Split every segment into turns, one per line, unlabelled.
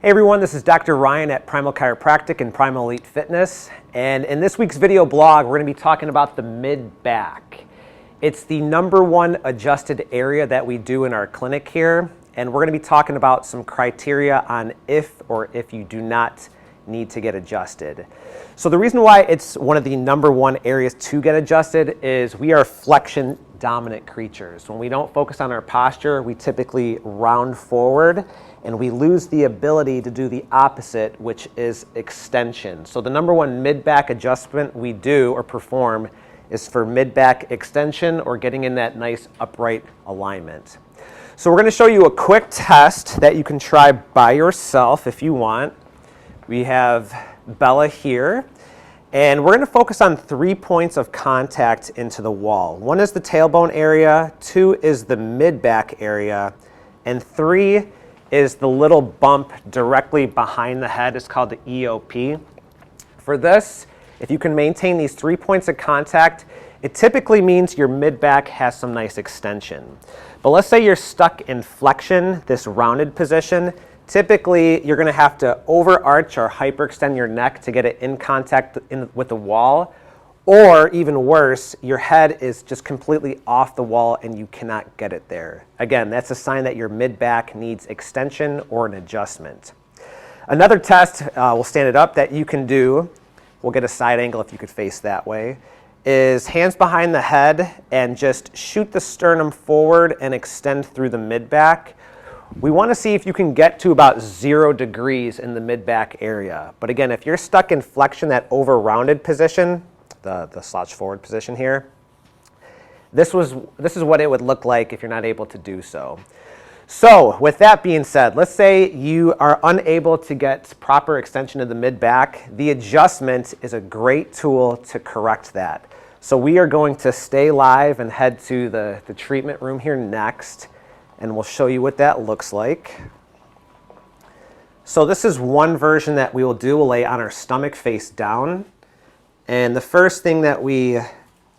Hey everyone, this is Dr. Ryan at Primal Chiropractic and Primal Elite Fitness. And in this week's video blog, we're going to be talking about the mid-back. It's the #1 adjusted area that we do in our clinic here. And we're going to be talking about some criteria on if you do not need to get adjusted. So the reason why it's one of the #1 areas to get adjusted is we are flexion dominant creatures. When we don't focus on our posture, we typically round forward and we lose the ability to do the opposite, which is extension. So the #1 mid-back adjustment we do or perform is for mid-back extension or getting in that nice upright alignment. So we're going to show you a quick test that you can try by yourself if you want. We have Bella here, and we're going to focus on 3 points of contact into the wall. 1 is the tailbone area, 2 is the mid-back area, and 3 is the little bump directly behind the head. It's called the EOP. For this, if you can maintain these 3 points of contact, it typically means your mid-back has some nice extension. But let's say you're stuck in flexion, this rounded position. Typically, you're going to have to overarch or hyperextend your neck to get it in contact with the wall. Or even worse, your head is just completely off the wall and you cannot get it there. Again, that's a sign that your mid-back needs extension or an adjustment. Another test, we'll stand it up, that you can do, we'll get a side angle if you could face that way, is hands behind the head and just shoot the sternum forward and extend through the mid-back. We want to see if you can get to about 0 degrees in the mid-back area. But again, if you're stuck in flexion, that over-rounded position, the slouch forward position here, this is what it would look like if you're not able to do so. So with that being said, let's say you are unable to get proper extension of the mid-back. The adjustment is a great tool to correct that. So we are going to stay live and head to the treatment room here next, and we'll show you what that looks like. So this is one version that we will do. We'll lay on our stomach face down. And the first thing that we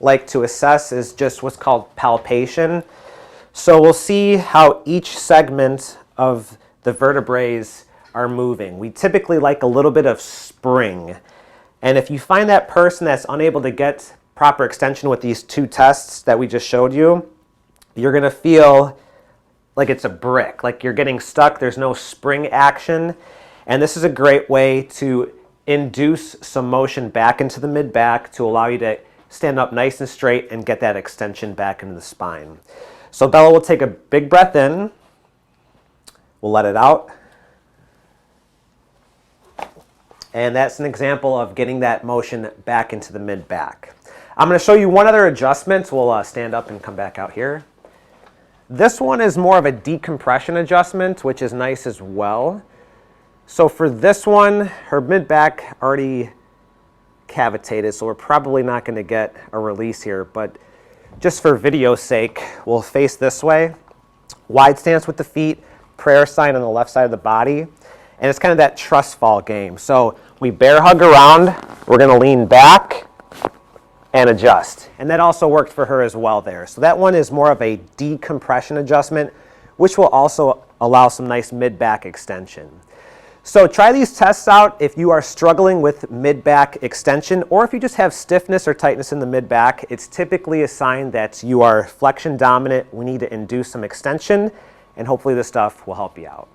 like to assess is just what's called palpation. So we'll see how each segment of the vertebrae are moving. We typically like a little bit of spring. And if you find that person that's unable to get proper extension with these 2 tests that we just showed you, you're going to feel like it's a brick, like you're getting stuck, there's no spring action. And this is a great way to induce some motion back into the mid-back to allow you to stand up nice and straight and get that extension back into the spine. So Bella will take a big breath in. We'll let it out. And that's an example of getting that motion back into the mid-back. I'm going to show you one other adjustment. We'll stand up and come back out here. This one is more of a decompression adjustment, which is nice as well. So for this one, her mid-back already cavitated, so we're probably not going to get a release here, but just for video's sake, we'll face this way. Wide stance with the feet, prayer sign on the left side of the body, and it's kind of that trust fall game. So we bear hug around, we're going to lean back and adjust. And that also worked for her as well there. So that one is more of a decompression adjustment, which will also allow some nice mid-back extension. So try these tests out if you are struggling with mid-back extension, or if you just have stiffness or tightness in the mid-back. It's typically a sign that you are flexion dominant. We need to induce some extension, and hopefully this stuff will help you out.